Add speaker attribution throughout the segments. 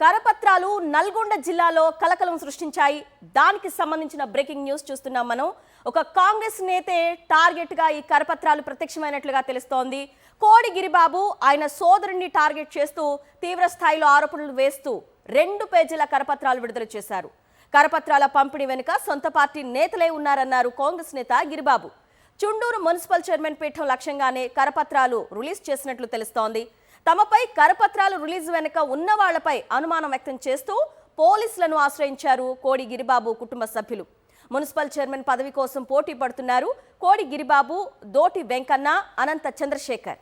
Speaker 1: కరపత్రాలు నల్గొండ జిల్లాలో కలకలం సృష్టించాయి. దానికి సంబంధించిన బ్రేకింగ్ న్యూస్ చూస్తున్నాం మనం. ఒక కాంగ్రెస్ నేతే టార్గెట్ గా ఈ కరపత్రాలు ప్రత్యక్షమైనట్లుగా తెలుస్తోంది. కోడి గిరిబాబు ఆయన సోదరుణ్ణి టార్గెట్ చేస్తూ తీవ్ర స్థాయిలో ఆరోపణలు వేస్తూ 2 పేజీల కరపత్రాలు విడుదల చేశారు. కరపత్రాల పంపిణీ వెనుక సొంత పార్టీ నేతలే ఉన్నారన్నారు కాంగ్రెస్ నేత గిరిబాబు. చుండూరు మున్సిపల్ చైర్మన్ పీఠం లక్ష్యంగానే కరపత్రాలు రిలీజ్ చేసినట్లు తెలుస్తోంది. తమపై కరపత్రాలు రిలీజ్ వెనుక ఉన్న వాళ్లపై అనుమానం వ్యక్తం చేస్తూ పోలీసులను ఆశ్రయించారు కోడి గిరిబాబు కుటుంబ సభ్యులు. మున్సిపల్ చైర్మన్ పదవి కోసం పోటీ పడుతున్నారు కోడి గిరిబాబు, దోటి వెంకన్న, అనంత చంద్రశేఖర్.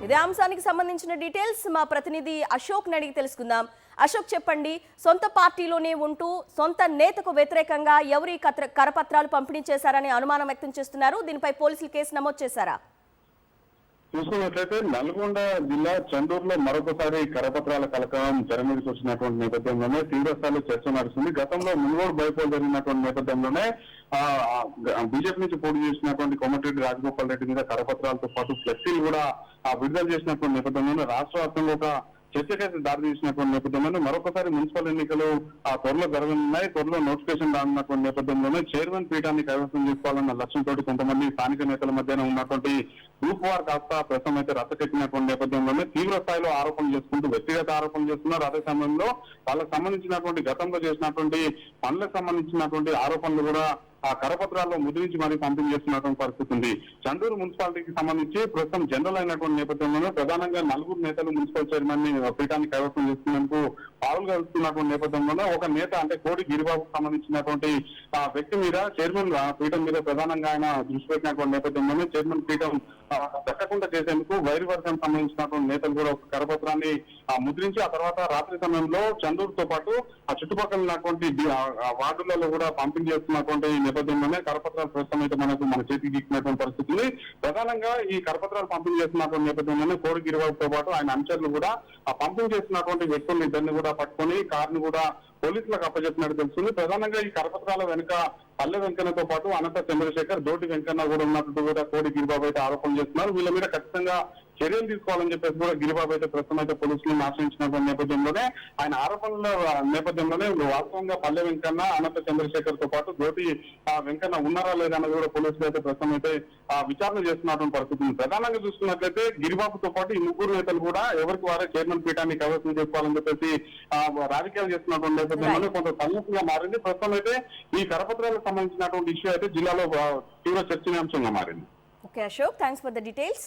Speaker 1: ఇదే అంశానికి సంబంధించిన డీటెయిల్స్ మా ప్రతినిధి అశోక్ అడిగి తెలుసుకుందాం. అశోక్, చెప్పండి, సొంత పార్టీలోనే ఉంటూ సొంత నేతకు వ్యతిరేకంగా ఎవరు కరపత్రాలు పంపిణీ చేశారని అనుమానం వ్యక్తం చేస్తున్నారు. దీనిపై పోలీసులు కేసు నమోదు చేశారా?
Speaker 2: చూసుకున్నట్లయితే నల్గొండ జిల్లా చండూరులో మరొకసారి కరపత్రాల కలకలం తెరమీదకి వచ్చినటువంటి నేపథ్యంలోనే తీవ్ర స్థాయిలో చర్చ నడుస్తుంది. గతంలో మునుగోడు బైపోల్ జరిగినటువంటి నేపథ్యంలోనే బీజేపీ నుంచి పోటీ చేసినటువంటి కోమటిరెడ్డి రాజగోపాల్ రెడ్డి మీద కరపత్రాలతో పాటు ఫ్లెక్సీలు కూడా విడుదల చేసినటువంటి నేపథ్యంలోనే రాష్ట్ర వ్యాప్తంగా ఒక చర్చకైతే దారి తీసినటువంటి నేపథ్యంలోనే మరొకసారి మున్సిపల్ ఎన్నికలు త్వరలో జరగనున్నాయి. త్వరలో నోటిఫికేషన్ రానున్నటువంటి నేపథ్యంలోనే చైర్మన్ పీఠాన్ని కైవసం చేసుకోవాలన్న లక్ష్యంతో కొంతమంది స్థానిక నేతల మధ్యన ఉన్నటువంటి గ్రూప్ వార్ కాస్త ప్రస్తుతం అయితే రచ్చకెక్కినటువంటి నేపథ్యంలోనే తీవ్ర స్థాయిలో ఆరోపణలు చేసుకుంటూ వ్యక్తిగత ఆరోపణలు చేస్తున్నారు. అదే సమయంలో వాళ్ళకు సంబంధించినటువంటి గతంలో చేసినటువంటి పనులకు సంబంధించినటువంటి ఆరోపణలు కూడా ఆ కరపత్రాల్లో ముద్రించి మరీ పంపిణీ చేస్తున్నటువంటి పరిస్థితి ఉంది. చండూరు మున్సిపాలిటీకి సంబంధించి ప్రస్తుతం జనరల్ అయినటువంటి నేపథ్యంలోనే ప్రధానంగా 4 నేతలు మున్సిపల్ చైర్మన్ ని పీఠాన్ని కైవసం చేసుకునేందుకు పాల్గొస్తున్నటువంటి నేపథ్యంలోనే ఒక నేత అంటే కోడి గిరిబాబుకు సంబంధించినటువంటి వ్యక్తి మీద చైర్మన్ పీఠం మీద ప్రధానంగా ఆయన దృష్టి పెట్టినటువంటి నేపథ్యంలోనే చైర్మన్ పీఠం దక్కకుండా చేసేందుకు వైరు వర్గం సంబంధించినటువంటి నేతలు కూడా ఒక కరపత్రాన్ని ముద్రించి ఆ తర్వాత రాత్రి సమయంలో చండూరుతో పాటు ఆ చుట్టుపక్కల ఉన్నటువంటి వార్డులలో కూడా పంపిణీ చేస్తున్నటువంటి నేపథ్యంలోనే కరపత్రాలు ప్రస్తుతం అయితే మన చేతికి దిక్కున్నటువంటి పరిస్థితులు. ప్రధానంగా ఈ కరపత్రాలు పంపిణీ చేస్తున్నటువంటి నేపథ్యంలోనే కోడి గిరిబాబుతో పాటు ఆయన అనుచరులు కూడా ఆ పంపిణీ చేస్తున్నటువంటి వ్యక్తులను ఇద్దరిని కూడా పట్టుకొని కారుని కూడా పోలీసులకు అప్పచెప్పినట్టు తెలుస్తుంది. ప్రధానంగా ఈ కరపత్రాల వెనుక పల్లె వెంకన్నతో పాటు అనంత చంద్రశేఖర్, దోటి వెంకన్న కూడా ఉన్నట్టు కూడా కోడి గిరిబాబు అయితే ఆరోపణలు చేస్తున్నారు. వీళ్ళ మీద ఖచ్చితంగా చర్యలు తీసుకోవాలని చెప్పేసి కూడా గిరిబాబు అయితే ప్రస్తుతం అయితే పోలీసులను ఆశ్రయించినటువంటి నేపథ్యంలోనే ఆయన ఆరోపణల నేపథ్యంలోనే వాస్తవంగా పల్లె వెంకన్న, అనంత చంద్రశేఖర్ తో పాటు దోటి వెంకన్న ఉన్నారా లేదా అన్నది కూడా పోలీసులు అయితే ప్రస్తుతం అయితే విచారణ చేస్తున్నటువంటి పరిస్థితి ఉంది. ప్రధానంగా చూసుకున్నట్లయితే గిరిబాబుతో పాటు ఈ 3 నేతలు కూడా ఎవరికి వారే చైర్మన్ పీఠాన్ని కైవసం చేసుకోవాలని చెప్పేసి రాజకీయాలు చేస్తున్నటువంటి నేపథ్యంలోనే కొంత సమస్యగా మారింది. ప్రస్తుతం అయితే ఈ కరపత్రాలకు సంబంధించినటువంటి ఇష్యూ అయితే జిల్లాలో తీవ్ర చర్చనీయాంశంగా మారింది.
Speaker 1: Okay Ashok, thanks for the details.